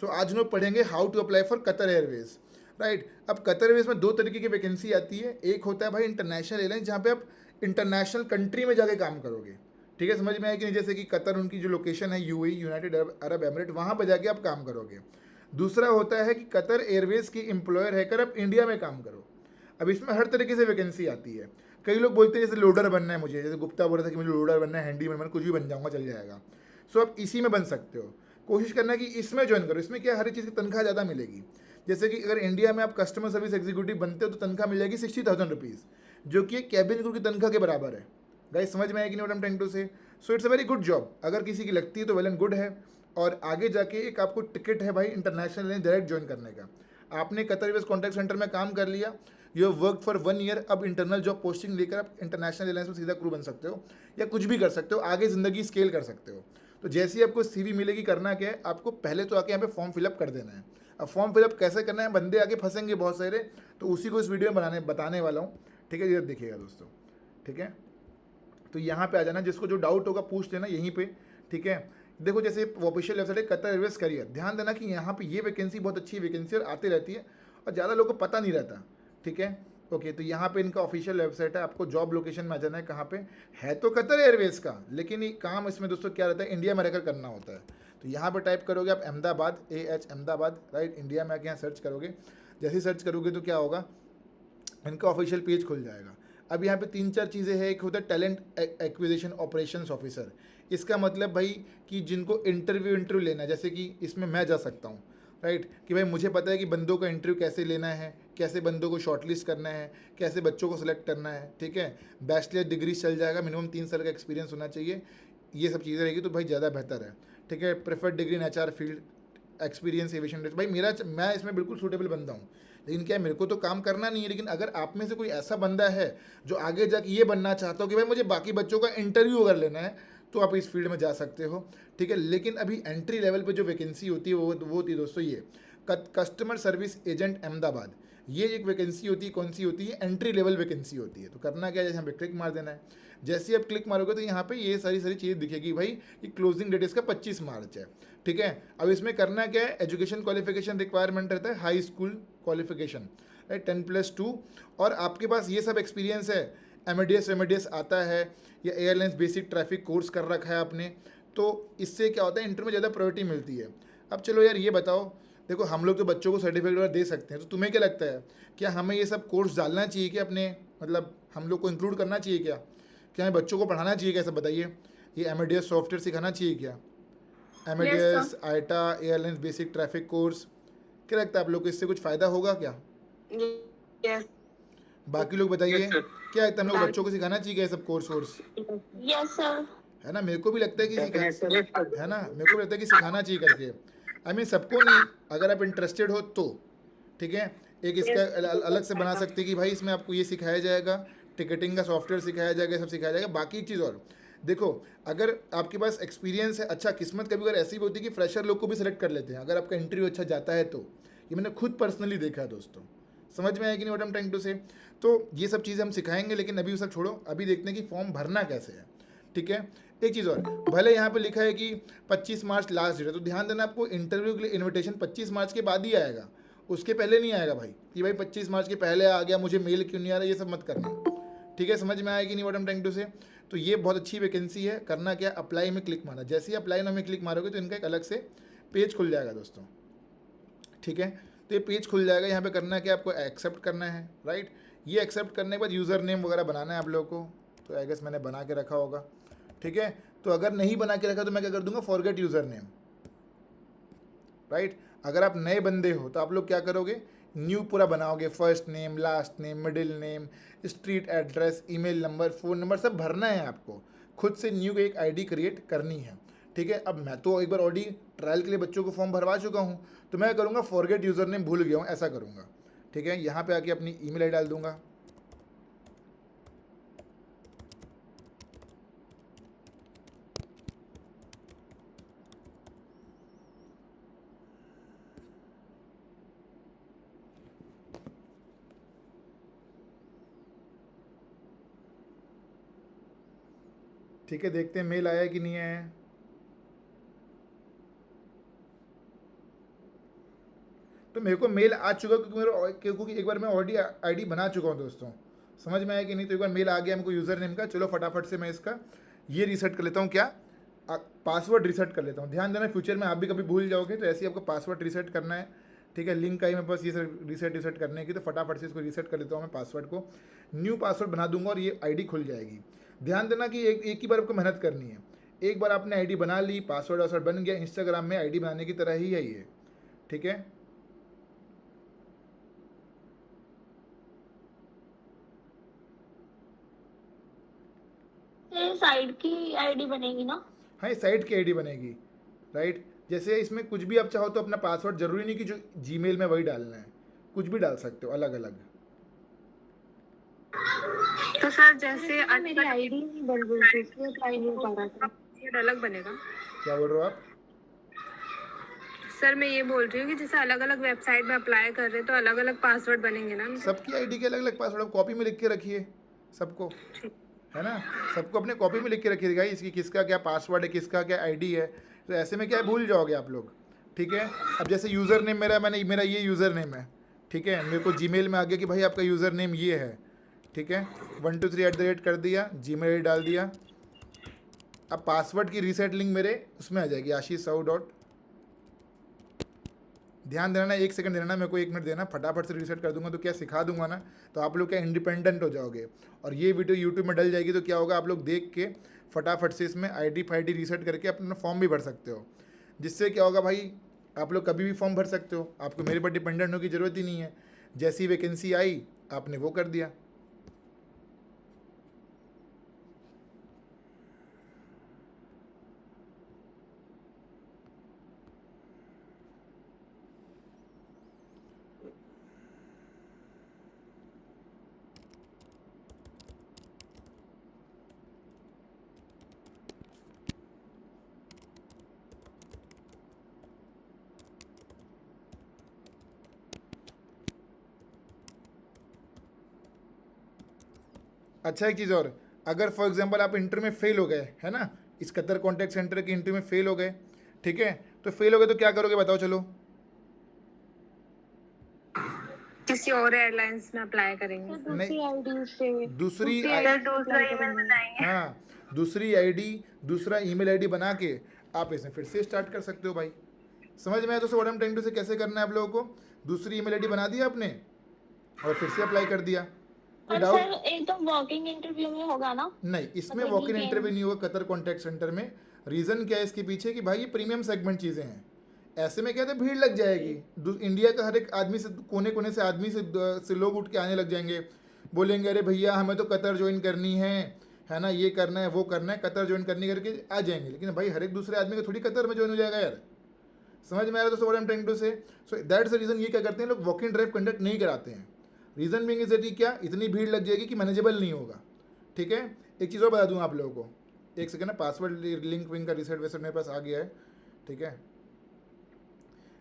सो आज हम लोग पढ़ेंगे how to apply for Qatar Airways, right. अब कतर एयरवेज में दो तरीके की वैकेंसी आती है। एक होता है भाई इंटरनेशनल एयरलाइन, जहाँ पे आप इंटरनेशनल कंट्री में जाके काम करोगे, ठीक है, समझ में आया कि नहीं। जैसे कि कतर उनकी जो लोकेशन है यूएई, यूनाइटेड अरब एमिरेट, वहाँ पर जाके आप काम करोगे। दूसरा होता है कि कतर एयरवेज की एम्प्लॉयर रहकर आप इंडिया में काम करो। अब इसमें हर तरीके से वैकेंसी आती है। कई लोग बोलते हैं जैसे लोडर बनना है मुझे, जैसे गुप्ता बोल रहा था कि मुझे लोडर बनना है, हैंडी बनना, कुछ भी बन जाऊंगा, चल जाएगा। सो आप इसी में बन सकते हो। कोशिश करना कि इसमें ज्वाइन करो। इसमें क्या, हर चीज़ की तनख्वाह ज़्यादा मिलेगी। जैसे कि अगर इंडिया में आप कस्टमर सर्विस एग्जीक्यूटिव बनते हो तो तनख्वाह मिल जाएगी 60,000 रुपीज़, जो कि एक कैबिन क्रू की तनख्वाह के बराबर है। गाइस समझ में आएगी नहीं what I am trying to say. So it's a very good job. अगर किसी की लगती है तो वेल एंड गुड है। और आगे जाके एक आपको टिकट है भाई इंटरनेशनल लाइन डायरेक्ट ज्वाइन करने का। आपने कतर एयरवेज कॉन्टैक्ट सेंटर में काम कर लिया, you have work for 1 year. अब इंटरनल जॉब पोस्टिंग लेकर आप इंटरनेशनल एयरलाइंस में सीधा क्रू बन सकते हो, या कुछ भी कर सकते हो, आगे ज़िंदगी स्केल कर सकते हो। तो जैसे ही आपको सीवी मिलेगी, करना क्या है, आपको पहले तो आके यहाँ पे फॉर्म फिलअप कर देना है। अब फॉर्म फिलअप कैसे करना है, बंदे आगे फंसेंगे बहुत सारे, तो उसी को इस वीडियो में बताने वाला हूँ, ठीक है। ये देखिएगा दोस्तों, ठीक है। तो यहाँ पे आ जाना, जिसको जो डाउट होगा पूछ लेना यहीं पे, ठीक है। देखो जैसे ऑफिशियल वेबसाइट है कतर एयरवेज करियर, ध्यान देना कि यहाँ पे ये वैकेंसी बहुत अच्छी वैकेंसी और आती रहती है, और ज़्यादा लोगों को पता नहीं रहता, ठीक है। ओके, तो यहाँ पे इनका ऑफिशियल वेबसाइट है। आपको जॉब लोकेशन में आ जाना है, कहाँ पे है, तो कतर एयरवेज का, लेकिन ये काम इसमें दोस्तों क्या रहता है, इंडिया में रहकर करना होता है। तो यहाँ पे टाइप करोगे आप अहमदाबाद, अहमदाबाद, राइट, इंडिया में आके यहाँ सर्च करोगे। जैसे ही सर्च करोगे तो क्या होगा, इनका ऑफिशियल पेज खुल जाएगा। अब यहाँ पे 3-4 चीज़ें हैं। एक होता है टैलेंट एक्विजिशन ऑपरेशंस ऑफिसर। इसका मतलब भाई कि जिनको इंटरव्यू लेना है, जैसे कि इसमें मैं जा सकता हूँ, राइट, कि भाई मुझे पता है कि बंदों का इंटरव्यू कैसे लेना है, कैसे बंदों को शॉर्टलिस्ट करना है, कैसे बच्चों को सिलेक्ट करना है, ठीक है। बैचलर डिग्री चल जाएगा, मिनिमम 3 साल का एक्सपीरियंस होना चाहिए। ये सब चीज़ें रहेगी तो भाई ज़्यादा बेहतर है, ठीक है। Preferred degree in HR field, experience aviation, भाई मैं इसमें बिल्कुल सूटेबल बंदा हूँ। लेकिन क्या है, मेरे को तो काम करना नहीं है, लेकिन अगर आप में से कोई ऐसा बंदा है जो आगे जाके ये बनना चाहता हो कि भाई मुझे बाकी बच्चों का इंटरव्यू अगर लेना है, तो आप इस फील्ड में जा सकते हो, ठीक है। लेकिन अभी एंट्री लेवल पे जो वैकेंसी होती है वो होती है दोस्तों ये कस्टमर सर्विस एजेंट अहमदाबाद। ये एक वैकेंसी होती है, कौन सी होती है, एंट्री लेवल वैकेंसी होती है। तो करना क्या है, जैसे यहाँ पे क्लिक मार देना है। जैसे ही आप क्लिक मारोगे तो यहाँ पे ये सारी सारी चीज़ दिखेगी भाई कि क्लोजिंग डेट इसका 25 मार्च है, ठीक है। अब इसमें करना क्या है, एजुकेशन क्वालिफिकेशन रिक्वायरमेंट रहता है, हाई स्कूल क्वालिफिकेशन, राइट, 10+2। और आपके पास ये सब एक्सपीरियंस है, एमएडीएस आता है, या एयरलाइंस बेसिक ट्रैफिक कोर्स कर रखा है आपने, तो इससे क्या होता है, इंटरव्यू में ज़्यादा प्रायोरिटी मिलती है। अब चलो यार ये बताओ, देखो हम लोग तो बच्चों को सर्टिफिकेट वगैरह दे सकते हैं, तो तुम्हें क्या लगता है, क्या हमें ये सब कोर्स डालना चाहिए क्या अपने, मतलब हम लोग को इंक्लूड करना चाहिए क्या, क्या हमें बच्चों को पढ़ाना चाहिए क्या, सब बताइए। ये एमएडीएस सॉफ्टवेयर सिखाना चाहिए क्या, Yes, sir. MADS, आईटा, airlines basic traffic course, क्या लगता है आप लोग को इससे कुछ फ़ायदा होगा क्या। Yes. बाकी लोग बताइए, क्या है, हम लोग Bag. बच्चों को सिखाना चाहिए क्या ये सब कोर्स वोर्स, Yes, sir. है ना। मेरे को भी लगता है कि है ना, मेरे को भी लगता है कि सिखाना चाहिए करके। आई मीन सबको नहीं, अगर आप इंटरेस्टेड हो तो, ठीक है। एक इसका Yes. अलग से बना सकते हैं कि भाई इसमें आपको ये सिखाया जाएगा, टिकटिंग का सॉफ्टवेयर सिखाया जाएगा, सब सिखाया जाएगा। बाकी एक चीज़ और देखो, अगर आपके पास एक्सपीरियंस है, अच्छा किस्मत कभी अगर ऐसी भी होती है कि फ्रेशर लोग को भी सिलेक्ट कर लेते हैं अगर आपका इंटरव्यू अच्छा जाता है तो। ये मैंने खुद पर्सनली देखा है दोस्तों। समझ में आया कि नहीं what I am trying to say. तो ये सब चीज़ें हम सिखाएंगे, लेकिन अभी वो सब छोड़ो, अभी देखते हैं कि फॉर्म भरना कैसे है, ठीक है। एक चीज़ और, भले यहाँ पे लिखा है कि 25 मार्च लास्ट डेट है, तो ध्यान देना आपको इंटरव्यू के लिए इनविटेशन 25 मार्च के बाद ही आएगा, उसके पहले नहीं आएगा भाई, कि भाई 25 मार्च के पहले आ गया, मुझे मेल क्यों नहीं आ रहा, ये सब मत करना, ठीक है। समझ में आया कि नहीं what I am trying to say. तो ये बहुत अच्छी वैकेंसी है। करना क्या, अप्लाई में क्लिक मारना। जैसे ही अप्लाई नाम में क्लिक मारोगे तो इनका एक अलग से पेज खुल जाएगा दोस्तों, ठीक है। तो ये पेज खुल जाएगा। यहाँ पे करना है कि आपको एक्सेप्ट करना है, राइट। ये एक्सेप्ट करने के बाद यूज़र नेम वगैरह बनाना है आप लोगों को। तो आई गेस मैंने बना के रखा होगा, ठीक है। तो अगर नहीं बना के रखा तो मैं क्या कर दूंगा, फॉरगेट यूज़र नेम, राइट। अगर आप नए बंदे हो तो आप लोग क्या करोगे, न्यू पूरा बनाओगे, first name, last name, middle name, street address, email number, phone number, सब भरना है आपको। खुद से न्यू एक आईडी क्रिएट करनी है, ठीक है। अब मैं तो एक बार ऑडी ट्रायल के लिए बच्चों को फॉर्म भरवा चुका हूँ, तो मैं करूँगा फॉरगेट यूज़र नेम, भूल गया हूँ, ऐसा करूँगा, ठीक है। यहाँ पे आके अपनी ईमेल आई डाल दूंगा, ठीक है। देखते हैं मेल आया कि नहीं आया है। तो मेरे को मेल आ चुका क्योंकि एक बार मैं ऑलरेडी आईडी बना चुका हूँ दोस्तों। समझ में आया कि नहीं? तो एक बार मेल आ गया हमको यूज़र नेम का। चलो फटाफट से मैं इसका ये रीसेट कर लेता हूँ, क्या पासवर्ड रीसेट कर लेता हूँ। ध्यान देना फ्यूचर में आप भी कभी भूल जाओगे तो ऐसे ही आपको पासवर्ड रीसेट करना है। ठीक है, लिंक आई मेरे पास ये सर रीसेट करने की, तो फटाफट से इसको रीसेट कर लेता हूँ मैं पासवर्ड को। न्यू पासवर्ड बना दूंगा और ये आईडी खुल जाएगी। ध्यान देना कि एक ही बार आपको मेहनत करनी है। एक बार आपने आईडी बना ली, पासवर्ड वासवर्ड बन गया, इंस्टाग्राम में आईडी बनाने की तरह ही है ये। ठीक है, ये साइड की आईडी बनेगी ना? हाँ ये साइट की आईडी बनेगी, राइट। जैसे इसमें कुछ भी आप चाहो तो अपना पासवर्ड जरूरी नहीं कि जो जीमेल में वही डालना है, कुछ भी डाल सकते हो अलग अलग। तो सर जैसे मेरी आईडी नहीं बन रही थी, इसलिए अप्लाई नहीं कर रहा था। ये अलग बनेगा? क्या बोल रहे हो आप? सर मैं ये बोल रही हूँ कि जैसे अलग अलग वेबसाइट में अप्लाई कर रहे हैं तो अलग अलग पासवर्ड बनेंगे ना? सबकी आईडी के अलग अलग पासवर्ड आप कॉपी में लिख के रखिए सबको, है ना। सबको अपने कॉपी में लिख के रखिए गाइस, इसकी किसका क्या पासवर्ड है, किसका क्या आईडी है। तो ऐसे में क्या है, भूल जाओगे आप लोग। ठीक है, अब जैसे यूज़र नेम मेरा ये यूज़र नेम है। ठीक है, मेरे को जीमेल में आ गया कि भाई आपका यूज़र नेम ये है। ठीक है, 123 कर दिया, जीमेल आई डाल दिया। अब पासवर्ड की रीसेट लिंक मेरे उसमें आ जाएगी, आशीष साहू डॉट। ध्यान देना ना, 1 सेकंड देना ना, मेरे को 1 मिनट देना, फटाफट से रीसेट कर दूंगा तो क्या सिखा दूंगा ना, तो आप लोग क्या इंडिपेंडेंट हो जाओगे। और ये वीडियो यूट्यूब में डल जाएगी तो क्या होगा, आप लोग देख के फटाफट से इसमें आईडी फाईडी रीसेट करके अपना फॉर्म भी भर सकते हो। जिससे क्या होगा भाई, आप लोग कभी भी फॉर्म भर सकते हो, आपको मेरे पर डिपेंडेंट होने की ज़रूरत ही नहीं है। जैसी वैकेंसी आई आपने वो कर दिया। अच्छा एक चीज़ और, अगर फॉर एग्जांपल आप इंटरव्यू में फेल हो गए, है ना, इस कतर कॉन्टैक्ट सेंटर के इंटरव्यू में फेल हो गए, ठीक है, तो फेल हो गए तो क्या करोगे बताओ चलो? किसी और एयरलाइंस में अप्लाई करेंगे? दूसरी आईडी से दूसरी दूसरा ईमेल बनाएंगे। हाँ, दूसरी आईडी, दूसरा ईमेल आईडी बना के आप इसे फिर से स्टार्ट कर सकते हो भाई। समझ में आया दोस्तों what I am trying to say कैसे करना है आप लोगों को? दूसरी ईमेल आईडी बना दिया आपने और फिर से अप्लाई कर दिया। कोई और डाउट? सर एकदम वॉकिंग इंटरव्यू में होगा ना? नहीं, इसमें मतलब वॉक इन ये इंटरव्यू नहीं होगा कतर कॉन्टैक्ट सेंटर में। रीज़न क्या है इसके पीछे कि भाई ये प्रीमियम सेगमेंट चीज़ें हैं। ऐसे में क्या है, भीड़ लग जाएगी। इंडिया का हर एक आदमी से, कोने कोने से आदमी से लोग उठ के आने लग जाएंगे, बोलेंगे अरे भैया हमें तो कतर ज्वाइन करनी है ना, ये करना है वो करना है, कतर ज्वाइन करने करके आ जाएंगे। लेकिन भाई हर एक दूसरे आदमी को थोड़ी कतर में ज्वाइन हो जाएगा यार। समझ में आ रहा है दोस्तों what I am trying to say? So that's the reason ये क्या करते हैं लोग, वॉक इन ड्राइव कंडक्ट नहीं कराते हैं। रीज़न बीइंग इज दैट क्या, इतनी भीड़ लग जाएगी कि मैनेजेबल नहीं होगा। ठीक है, एक चीज़ और बता दूँ आप लोगों को, एक सेकेंड ना, पासवर्ड लिंक विंक का रिसेट वैसे मेरे पास आ गया है। ठीक है,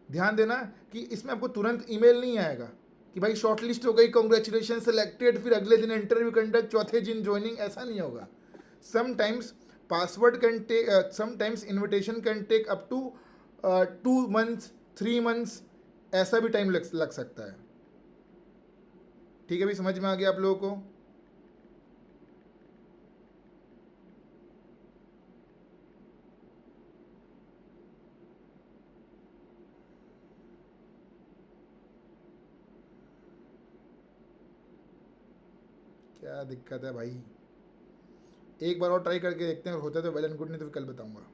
ध्यान देना कि इसमें आपको तुरंत ईमेल नहीं आएगा कि भाई शॉर्ट लिस्ट हो गई, कॉन्ग्रेचुलेशन सिलेक्टेड, फिर अगले दिन इंटरव्यू कंडक्ट, चौथे दिन ज्वाइनिंग, ऐसा नहीं होगा। Sometimes password can take, sometimes invitation can take up to 2 months 3 months, ऐसा भी टाइम लग सकता है। ठीक है, भी समझ में आ गया आप लोगों को? क्या दिक्कत है भाई? एक बार और ट्राई करके देखते हैं, अगर होता है तो वेल एंड गुड, नहीं तो फिर कल बताऊंगा।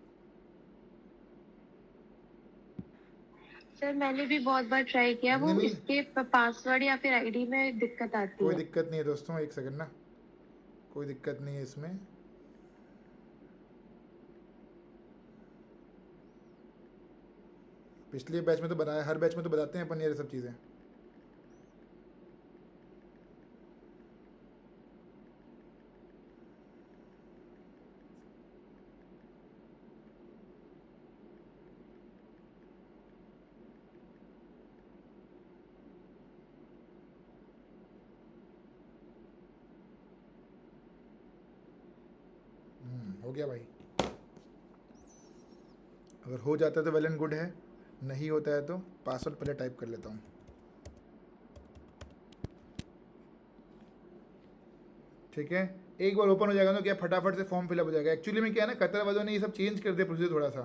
सर मैंने भी बहुत बार ट्राई किया, वो नहीं, इसके पासवर्ड या फिर आईडी में दिक्कत आती कोई है। दिक्कत नहीं है दोस्तों, एक सेकंड ना, कोई दिक्कत नहीं है इसमें। पिछले बैच में तो बताया, हर बैच में तो बताते हैं अपन ये सब चीज़ें। हो गया भाई, अगर हो जाता है तो वेल एंड गुड है, नहीं होता है तो पासवर्ड पहले टाइप कर लेता हूँ। ठीक है, एक बार ओपन हो जाएगा तो क्या फटाफट से फॉर्म फिलअप हो जाएगा। एक्चुअली में क्या है ना, कतर वालों ने ये सब चेंज कर दिया प्रोसेस थोड़ा सा।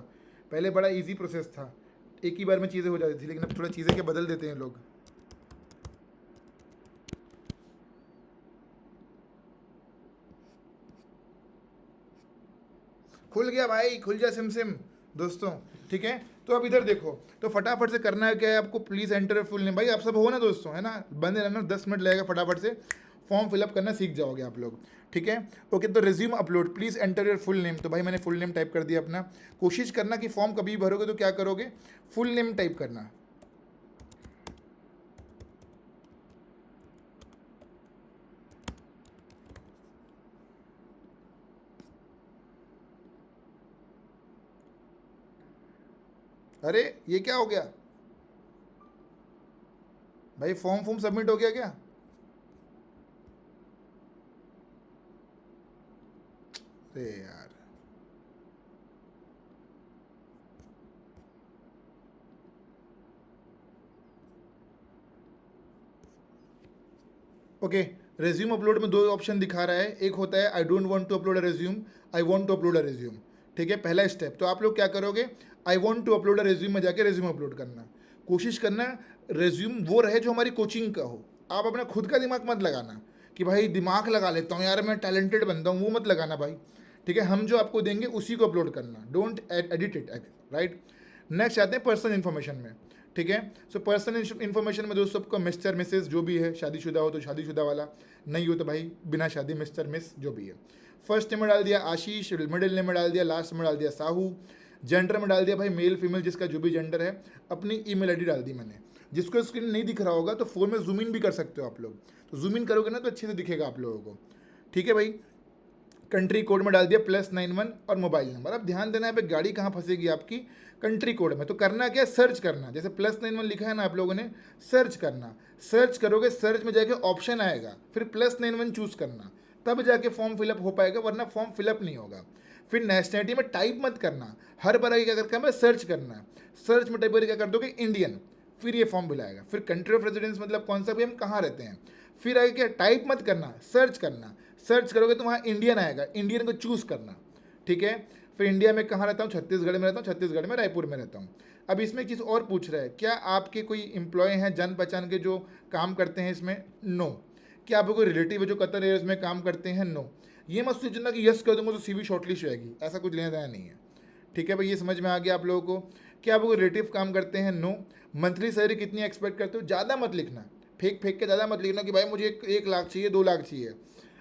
पहले बड़ा इजी प्रोसेस था, एक ही बार में चीज़ें हो जाती थी, लेकिन अब थोड़ा चीज़ें क्या बदल देते हैं लोग। खुल गया भाई, खुल जा सिम सिम दोस्तों। ठीक है, तो अब इधर देखो, तो फटाफट से करना है क्या है आपको, प्लीज़ एंटर फुल नेम। भाई आप सब हो ना दोस्तों, है ना, बंदे रहना, 10 मिनट लगेगा, फटाफट से फॉर्म फिलअप करना सीख जाओगे आप लोग। ठीक है, ओके, तो resume upload, please enter your full name. तो भाई मैंने फुल नेम टाइप कर दिया अपना। कोशिश करना कि फॉर्म कभी भरोगे तो क्या करोगे, फुल नेम टाइप करना। अरे ये क्या हो गया भाई, फॉर्म सबमिट हो गया क्या? अरे यार, ओके, रेज्यूम अपलोड में 2 ऑप्शन दिखा रहा है। एक होता है I don't want to upload a resume, I want to upload a resume. ठीक है, पहला स्टेप। तो आप लोग क्या करोगे, I want to upload a resume में जाके रेज्यूम अपलोड करना। कोशिश करना रेज्यूम वो रहे जो हमारी कोचिंग का हो। आप अपना खुद का दिमाग मत लगाना कि भाई दिमाग लगा लेता हूँ यार मैं टैलेंटेड बनता हूँ, वो मत लगाना भाई। ठीक है, हम जो आपको देंगे उसी को अपलोड करना, don't edit it, right. Next आते हैं पर्सनल इन्फॉर्मेशन में। ठीक है, सो पर्सनल इन्फॉर्मेशन में दोस्तों आपका मिस्टर मिसेस जो भी है, शादीशुदा हो तो शादीशुदा वाला, नहीं हो तो भाई बिना शादी मिस्टर मिस जो भी है। फर्स्ट नेम में डाल दिया आशीष, मिडिल नेम में डाल दिया, लास्ट में डाल दिया साहू, जेंडर में डाल दिया भाई मेल फीमेल जिसका जो भी जेंडर है। अपनी ईमेल आईडी डाल दी मैंने। जिसको स्क्रीन नहीं दिख रहा होगा तो फ़ोन में जूम इन भी कर सकते हो आप लोग, तो जूम इन करोगे ना तो अच्छे से दिखेगा आप लोगों को। ठीक है भाई, कंट्री कोड में डाल दिया +91 और मोबाइल नंबर। अब ध्यान देना है पे गाड़ी कहाँ फंसेगी आपकी, कंट्री कोड में। तो करना क्या, सर्च करना, जैसे +91 लिखा है ना आप लोगों ने, सर्च करना। सर्च करोगे, सर्च में जाके ऑप्शन आएगा, फिर +91 चूज़ करना, तब जाके फॉर्म फिलअप हो पाएगा, वरना फॉर्म फिलअप नहीं होगा। फिर नेशनलिटी में टाइप मत करना, हर बार आगे क्या करना है, सर्च करना। सर्च में टाइप करके क्या कर दोगे, इंडियन, फिर ये फॉर्म मिलाएगा। फिर कंट्री ऑफ रेजिडेंस मतलब कौन सा भी हम कहाँ रहते हैं। फिर आगे क्या, टाइप मत करना, सर्च करना। सर्च करोगे तो वहाँ इंडियन आएगा, इंडियन को चूज़ करना। ठीक है, फिर इंडिया में कहाँ रहता हूँ, छत्तीसगढ़ में रहता हूँ, छत्तीसगढ़ में रायपुर में रहता हूँ। अब इसमें एक चीज़ और पूछ रहा है, क्या आपके कोई एम्प्लॉय हैं जान पहचान के जो काम करते हैं इसमें, नो। क्या आपको कोई रिलेटिव है जो कतर एयर्स में काम करते हैं, नो। ये मत सोचना कि यस कर दूंगा तो सीवी शॉर्टलिस्ट रहेगी, ऐसा कुछ लेना देना नहीं है। ठीक है भाई, ये समझ में आ गया आप लोगों को। क्या आप कोई रिलेटिव काम करते हैं, नो। मंथली सैलरी कितनी एक्सपेक्ट करते हो, ज़्यादा मत लिखना, फेंक के ज़्यादा मत लिखना कि भाई मुझे 1 लाख चाहिए, 2 लाख चाहिए।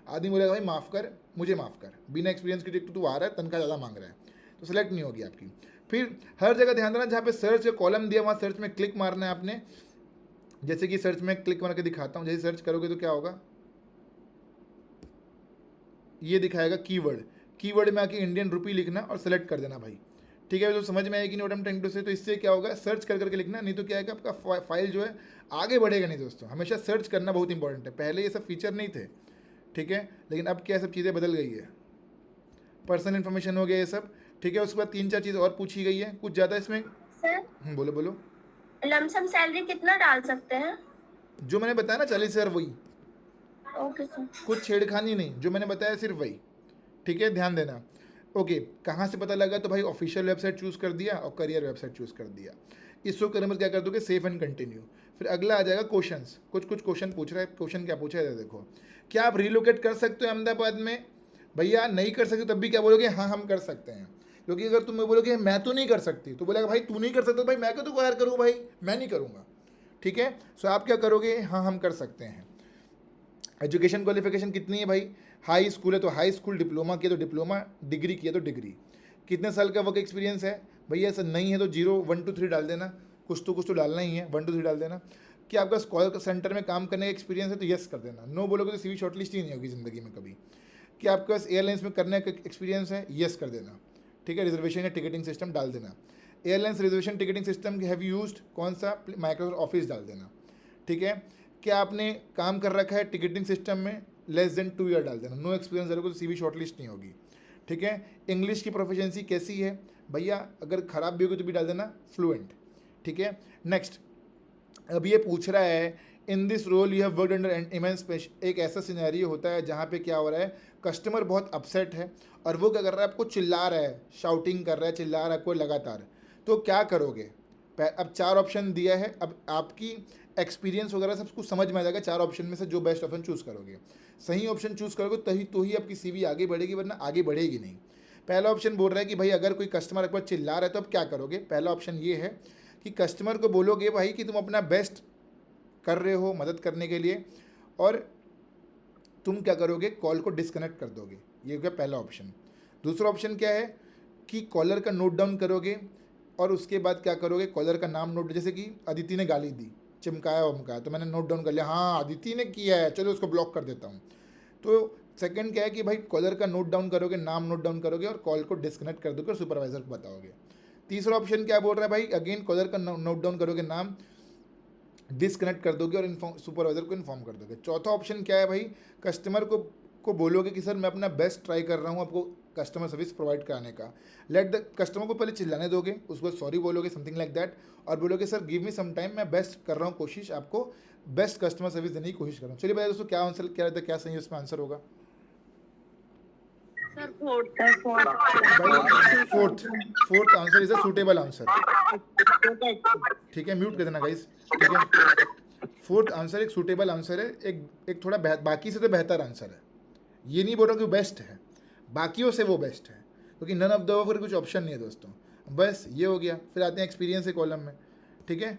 आदमी बोलेगा भाई माफ़ कर, मुझे माफ़ कर, बिना एक्सपीरियंस के तू आ रहा है, तनख्वाह ज़्यादा मांग रहा है, तो सेलेक्ट नहीं होगी आपकी। फिर हर जगह ध्यान देना, जहाँ पे सर्च कॉलम दिया वहाँ सर्च में क्लिक मारना है आपने। जैसे कि सर्च में क्लिक मार के दिखाता हूँ, जैसे सर्च करोगे तो क्या होगा, ये दिखाएगा कीवर्ड। कीवर्ड में आके इंडियन रुपी लिखना और सेलेक्ट कर देना भाई। ठीक है, तो समझ में आएगी नोट हम टाइम टू से। तो इससे क्या होगा, सर्च कर करके लिखना, नहीं तो क्या है कि आपका फाइल जो है आगे बढ़ेगा नहीं दोस्तों। हमेशा सर्च करना बहुत इंपॉर्टेंट है, पहले ये सब फीचर नहीं थे। ठीक है, लेकिन अब क्या सब चीज़ें बदल गई है। पर्सनल इन्फॉर्मेशन हो गया ये सब। ठीक है, उसके बाद 3-4 चीज़ और पूछी गई है, कुछ ज़्यादा इसमें। सर बोलो बोलो। लमसम सैलरी कितना डाल सकते हैं? जो मैंने बताया ना 40,000 वही, ओके सर। कुछ छेड़खानी नहीं, जो मैंने बताया सिर्फ वही। ठीक है, ध्यान देना। ओके, कहाँ से पता लगा, तो भाई ऑफिशियल वेबसाइट चूज़ कर दिया और करियर वेबसाइट चूज़ कर दिया। इसको करने में क्या कर दोगे, सेव एंड कंटिन्यू। फिर अगला आ जाएगा क्वेश्चंस, कुछ क्वेश्चन पूछ रहा है। क्वेश्चन क्या पूछा है देखो, क्या आप रिलोकेट कर सकते हो अहमदाबाद में? भैया नहीं कर सकते तब भी क्या बोलोगे, हाँ हम कर सकते हैं। क्योंकि अगर तुम बोलोगे मैं तो नहीं कर सकती, तो बोलेगा भाई तू नहीं कर सकता तो भाई मैं क्यों तो हायर करूँ भाई, मैं नहीं करूँगा। ठीक है, सो आप क्या करोगे, हाँ हम कर सकते हैं। एजुकेशन क्वालिफिकेशन कितनी है भाई, हाई स्कूल है तो हाई स्कूल, डिप्लोमा किया तो डिप्लोमा, डिग्री किया तो डिग्री। कितने साल का वर्क एक्सपीरियंस है भैया, ऐसा नहीं है तो 0, 1 2 3 डाल देना, कुछ तो डालना ही है, 1 2 3 डाल देना। क्या आपका कॉल सेंटर में काम करने का एक्सपीरियंस है तो यस कर देना, नो बोलोगे तो सीवी शॉर्टलिस्ट ही नहीं होगी ज़िंदगी में कभी। क्या आपके पास एयरलाइंस में करने का एक्सपीरियंस है, यस कर देना। ठीक है, रिजर्वेशन या टिकटिंग सिस्टम डाल देना। Airlines reservation ticketing system have used, कौन सा, माइक्रोसॉफ्ट ऑफिस डाल देना। ठीक है, क्या आपने काम कर रखा है टिकटिंग सिस्टम में, <2 ईयर डाल देना। नो एक्सपीरियंस रहेगा तो सीवी शॉर्टलिस्ट नहीं होगी। ठीक है, इंग्लिश की प्रोफिशिएंसी कैसी है भैया, अगर ख़राब भी होगी तो भी डाल देना फ्लुएंट। ठीक ठीक है। नेक्स्ट, अब ये पूछ रहा है in this role you have worked under immense pressure. एक ऐसा सिनेरियो होता है जहाँ पे क्या हो रहा है, कस्टमर बहुत अपसेट है और वो क्या कर रहा है, आपको चिल्ला रहा है, शाउटिंग कर रहा है, चिल्ला रहा है आपको लगातार, तो क्या करोगे? अब 4 ऑप्शन दिया है, अब आपकी एक्सपीरियंस वगैरह सब कुछ समझ में आ जाएगा। 4 ऑप्शन में से जो बेस्ट ऑप्शन चूज़ करोगे, सही ऑप्शन चूज़ करोगे तभी तो ही आपकी CV आगे बढ़ेगी, वरना आगे बढ़ेगी नहीं। पहला ऑप्शन बोल रहा है कि भाई अगर कोई कस्टमर आपको चिल्ला रहा है तो आप क्या करोगे? पहला ऑप्शन ये है कि कस्टमर को बोलोगे भाई कि तुम अपना बेस्ट कर रहे हो मदद करने के लिए, और तुम क्या करोगे, कॉल को डिस्कनेक्ट कर दोगे। ये हो गया पहला ऑप्शन। दूसरा ऑप्शन क्या है कि कॉलर का नोट डाउन करोगे और उसके बाद क्या करोगे, कॉलर का नाम नोट, जैसे कि अदिति ने गाली दी, चिमकाया वमकाया, तो मैंने नोट डाउन कर लिया, हाँ अदिति ने किया है, चलो उसको ब्लॉक कर देता हूँ। तो सेकंड क्या है कि भाई कॉलर का नोट डाउन करोगे, नाम नोट डाउन करोगे और कॉल को डिस्कनेक्ट कर दोगे और सुपरवाइजर को बताओगे। तीसरा ऑप्शन क्या बोल रहा है भाई, अगेन कॉलर का नोट डाउन करोगे, नाम डिस्कनेक्ट कर दोगे और सुपरवाइजर को इन्फॉर्म कर दोगे। चौथा ऑप्शन क्या है भाई, कस्टमर को बोलोगे कि सर मैं अपना बेस्ट ट्राई कर रहा हूँ आपको कस्टमर सर्विस प्रोवाइड कराने का। लेट द कस्टमर को पहले चिल्लाने दोगे, उसको सॉरी बोलोगे, समथिंग लाइक दैट, और बोलोगे sir give me some time, मैं बेस्ट कर रहा हूँ कोशिश, आपको बेस्ट कस्टमर सर्विस देने की कोशिश कर रहा हूँ। चलिए भाई दोस्तों, क्या आंसर क्या रहता है, क्या सही उसमें आंसर होगा? सर फोर्थ भाई fourth answer is a suitable answer. ठीक है, म्यूट कर देना गाइस। ठीक है, फोर्थ आंसर एक सूटेबल आंसर है, एक थोड़ा बाकी से तो बेहतर आंसर है। ये नहीं बोल रहा कि बेस्ट है, बाकियों से वो बेस्ट है, क्योंकि नन ऑफ द अबव कुछ ऑप्शन नहीं है दोस्तों। बस ये हो गया। फिर आते हैं एक्सपीरियंस के कॉलम में। ठीक है,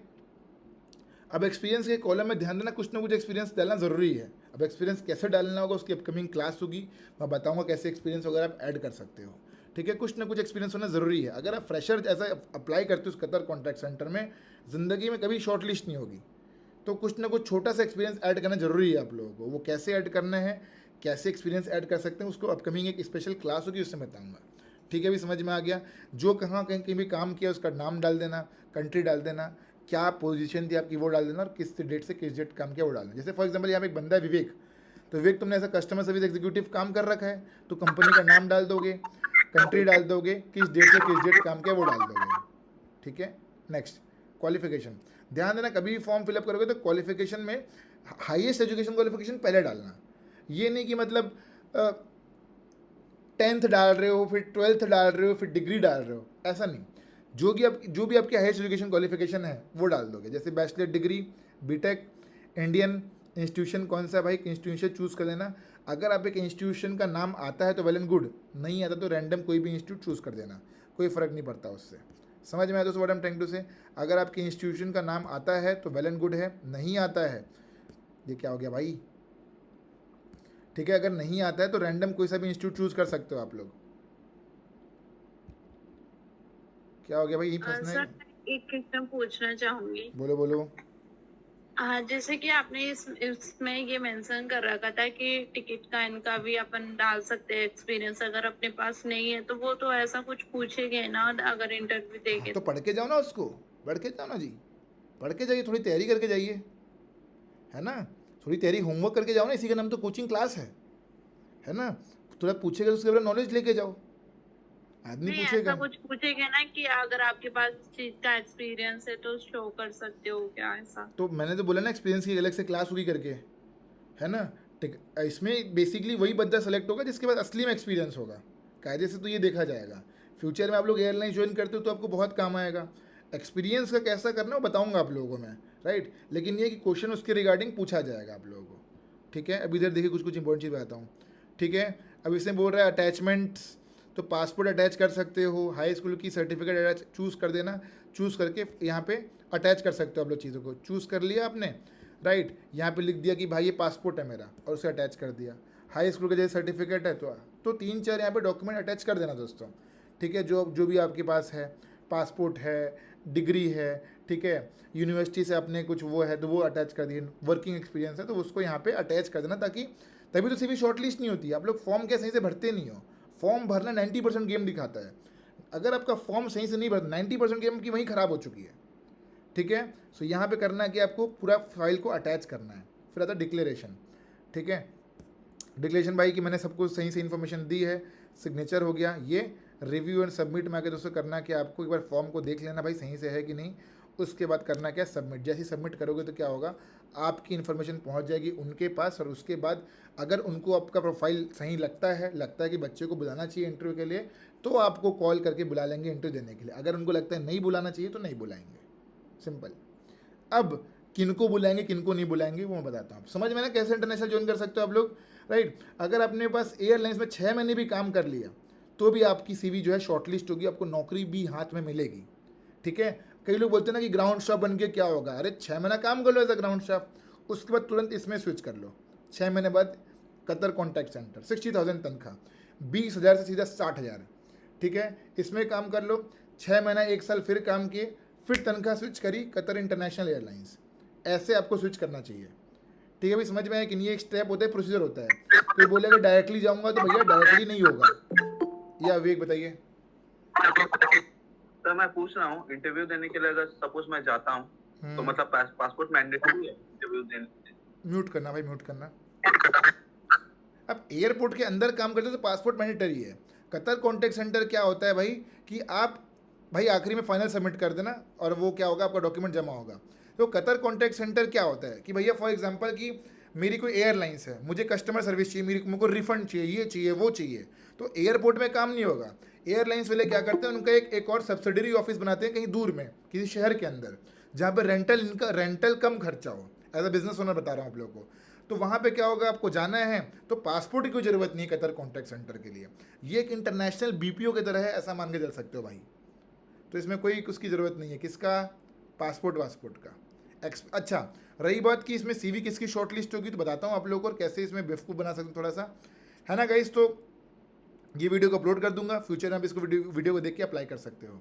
अब एक्सपीरियंस के कॉलम में ध्यान देना, कुछ ना कुछ एक्सपीरियंस डालना ज़रूरी है। अब एक्सपीरियंस कैसे डालना होगा उसकी अपकमिंग क्लास होगी, मैं बताऊंगा कैसे एक्सपीरियंस वगैरह आप ऐड कर सकते हो। ठीक है, कुछ ना कुछ एक्सपीरियंस होना ज़रूरी है। अगर आप फ्रेशर ऐसा अप्लाई करते हो उस कतर कॉन्टैक्ट सेंटर में, ज़िंदगी में कभी शॉर्ट लिस्ट नहीं होगी। तो कुछ ना कुछ छोटा सा एक्सपीरियंस ऐड करना ज़रूरी है आप लोगों को। वो कैसे ऐड करना है, कैसे एक्सपीरियंस ऐड कर सकते हैं, उसको अपकमिंग एक स्पेशल क्लास होगी, उससे बताऊँगा। ठीक है, अभी समझ में आ गया। जो कहाँ कहीं भी काम किया उसका नाम डाल देना, कंट्री डाल देना, क्या पोजीशन थी आपकी वो डाल देना, और किस डेट से किस डेट काम किया वो डालना। जैसे फॉर एग्जांपल यहाँ पे एक बंदा है विवेक, तो विवेक तुमने ऐसा कस्टमर सर्विस एग्जीक्यूटिव काम कर रखा है, तो कंपनी का नाम डाल दोगे, कंट्री डाल दोगे, किस डेट से किस डेट काम किया वो डाल दोगे। ठीक है, नेक्स्ट क्वालिफिकेशन। ध्यान देना, कभी भी फॉर्म फिलअप करोगे तो क्वालिफिकेशन में हाईएस्ट एजुकेशन क्वालिफिकेशन पहले डालना। ये नहीं कि मतलब 10th डाल रहे हो, फिर 12th डाल रहे हो, फिर डिग्री डाल रहे हो, ऐसा नहीं। जो भी आपकी हाईएस्ट एजुकेशन क्वालिफिकेशन है वो डाल दोगे। जैसे bachelor degree, BTech, Indian institution कौन सा भाई, इंस्टीट्यूशन चूज़ कर लेना। अगर आप एक इंस्टीट्यूशन का नाम आता है तो वेल एंड गुड, नहीं आता तो रैंडम कोई भी इंस्टीट्यूट चूज़ कर देना, कोई फ़र्क नहीं पड़ता उससे। समझ में आया दोस्तों what I am trying to say? अगर आपके इंस्टीट्यूशन का नाम आता है तो वेल एंड गुड है, नहीं आता है, ये क्या हो गया भाई? ठीक है, अगर नहीं आता है तो रैंडम कोई सा भी इंस्टीट्यूट चूज़ कर सकते हो आप लोग। क्या हो गया भाई, यही फंसना है। सर एक क्वेश्चन पूछना चाहूंगी। बोलो बोलो। हाँ, जैसे कि आपने इसमें ये मेंशन कर रखा था कि टिकट का इनका भी अपन डाल सकते हैं एक्सपीरियंस, अगर अपने पास नहीं है तो वो तो ऐसा कुछ पूछेंगे ना अगर इंटरव्यू देंगे तो पढ़ के जाओ ना, उसको पढ़ के जाओ ना जी, पढ़ के जाइए, थोड़ी तैयारी करके जाइए, है ना, थोड़ी तैयारी होमवर्क करके जाओ ना, इसी का नाम तो कोचिंग क्लास है ना। थोड़ा पूछेगा तो उसके बारे में नॉलेज लेके जाओ, आदमी नहीं, पूछेगा। ऐसा कुछ पूछेंगे ना कि अगर आपके पास इस चीज का एक्सपीरियंस है तो शो कर सकते हो क्या, ऐसा? तो मैंने तो बोला ना एक्सपीरियंस की अलग से क्लास होगी करके, है ना। ठीक, इसमें बेसिकली वही बंदा सेलेक्ट होगा जिसके पास असली में एक्सपीरियंस होगा। कायदे से तो ये देखा जाएगा। फ्यूचर में आप लोग एयरलाइन ज्वाइन करते हो तो आपको बहुत काम आएगा। एक्सपीरियंस का कैसा करना वो बताऊंगा आप लोगों को मैं, राइट। लेकिन ये कि क्वेश्चन उसके रिगार्डिंग पूछा जाएगा आप लोगों को। ठीक है, अभी इधर देखिए कुछ इंपॉर्टेंट चीज़ बताता हूँ। ठीक है, अब इसमें बोल रहा है अटैचमेंट्स, तो पासपोर्ट अटैच कर सकते हो, हाई स्कूल की सर्टिफिकेट अटैच चूज़ कर देना, चूज़ करके यहाँ पे अटैच कर सकते हो आप लोग चीज़ों को। चूज़ कर लिया आपने, राइट, यहाँ पे लिख दिया कि भाई ये पासपोर्ट है मेरा और उसे अटैच कर दिया। हाई स्कूल का जैसे सर्टिफिकेट है तो 3-4 यहाँ पे डॉक्यूमेंट अटैच कर देना दोस्तों। ठीक है, जो भी आपके पास है, पासपोर्ट है, डिग्री है, ठीक है, यूनिवर्सिटी से अपने कुछ वो है तो वो अटैच कर दिए, वर्किंग एक्सपीरियंस है तो उसको यहाँ पे अटैच कर देना, ताकि तभी तो CV शॉर्ट लिस्ट नहीं होती है। आप लोग फॉर्म क्या सही से भरते नहीं हो, फॉर्म भरना 90% गेम दिखाता है। अगर आपका फॉर्म सही से नहीं भरता, 90% गेम की वहीं ख़राब हो चुकी है। ठीक है, सो यहाँ पे करना है कि आपको पूरा फाइल को अटैच करना है। फिर आता है डिक्लेरेशन। ठीक है, डिक्लेरेशन भाई कि मैंने सबको सही से इन्फॉर्मेशन दी है, सिग्नेचर हो गया। ये रिव्यू एंड सबमिट में आके दोस्तों करना कि आपको एक बार फॉर्म को देख लेना भाई सही से है कि नहीं, उसके बाद करना क्या है, सबमिट। जैसे ही सबमिट करोगे तो क्या होगा, आपकी इन्फॉर्मेशन पहुंच जाएगी उनके पास, और उसके बाद अगर उनको आपका प्रोफाइल सही लगता है कि बच्चे को बुलाना चाहिए इंटरव्यू के लिए, तो आपको कॉल करके बुला लेंगे इंटरव्यू देने के लिए। अगर उनको लगता है नहीं बुलाना चाहिए तो नहीं बुलाएंगे, सिंपल। अब किनको बुलाएंगे किनको नहीं बुलाएंगे वो मैं बताता हूँ। समझ में ना कैसे इंटरनेशनल ज्वाइन कर सकते हो आप लोग, राइट। अगर अपने पास एयरलाइंस में 6 महीने भी काम कर लिया तो भी आपकी सीवी जो है शॉर्टलिस्ट होगी, आपको नौकरी भी हाथ में मिलेगी, ठीक है। कई लोग बोलते हैं ना कि ग्राउंड स्टाफ बन के क्या होगा, अरे 6 महीना काम कर लो एज अ ग्राउंड स्टाफ, उसके बाद तुरंत इसमें स्विच कर लो। 6 महीने बाद कतर कॉन्टैक्ट सेंटर, 60,000 तनख्वाह, 20,000 से सीधा 60,000, ठीक है। इसमें काम कर लो, 6 महीना 1 साल फिर काम किए, फिर तनख्वाह स्विच करी कतर इंटरनेशनल एयरलाइंस। ऐसे आपको स्विच करना चाहिए, ठीक है भाई। समझ में आया कि नहीं, एक स्टेप होता है, प्रोसीजर होता है। कोई बोलेगा डायरेक्टली जाऊंगा, तो भैया डायरेक्टली नहीं होगा। या विवेक बताइए। सर मैं पूछ रहा हूँ, इंटरव्यू देने के लिए अगर सपोज मैं जाता हूँ तो मतलब पासपोर्ट मैंडेटरी है इंटरव्यू देने? म्यूट करना भाई, म्यूट करना। अब एयरपोर्ट के अंदर काम करते हो तो पासपोर्ट मैंडेटरी है। कतर कॉन्टैक्ट सेंटर क्या होता है भाई, कि आप भाई आखिरी में फाइनल सबमिट कर देना और वो क्या होगा, आपका डॉक्यूमेंट जमा होगा। तो कतर कॉन्टैक्ट सेंटर क्या होता है कि भैया फॉर एग्जांपल कि मेरी कोई एयरलाइंस है, मुझे कस्टमर सर्विस चाहिए, मेरे को रिफंड चाहिए, ये चाहिए वो चाहिए, तो एयरपोर्ट में काम नहीं होगा। एयरलाइंस वाले क्या करते हैं, उनका एक और सब्सिडरी ऑफिस बनाते हैं कहीं दूर में किसी शहर के अंदर, जहाँ पर रेंटल कम खर्चा हो। एज अ बिजनेस ओनर बता रहा हूँ आप लोगों को। तो वहाँ पे क्या होगा, आपको जाना है तो पासपोर्ट की कोई ज़रूरत नहीं है कतर कॉन्टैक्ट सेंटर के लिए। ये एक इंटरनेशनल बीपीओ की तरह है, ऐसा मान के चल सकते हो भाई। तो इसमें कोई उसकी ज़रूरत नहीं है, किसका, पासपोर्ट का। अच्छा, रही बात कि इसमें सीवी किसकी शॉर्टलिस्ट होगी, तो बताता हूँ आप लोगों को और कैसे इसमें बेवकूफ़ बना सकते हैं थोड़ा सा, है ना गाइस। तो ये वीडियो को अपलोड कर दूंगा, फ्यूचर में आप इसको वीडियो को देख के अप्लाई कर सकते हो।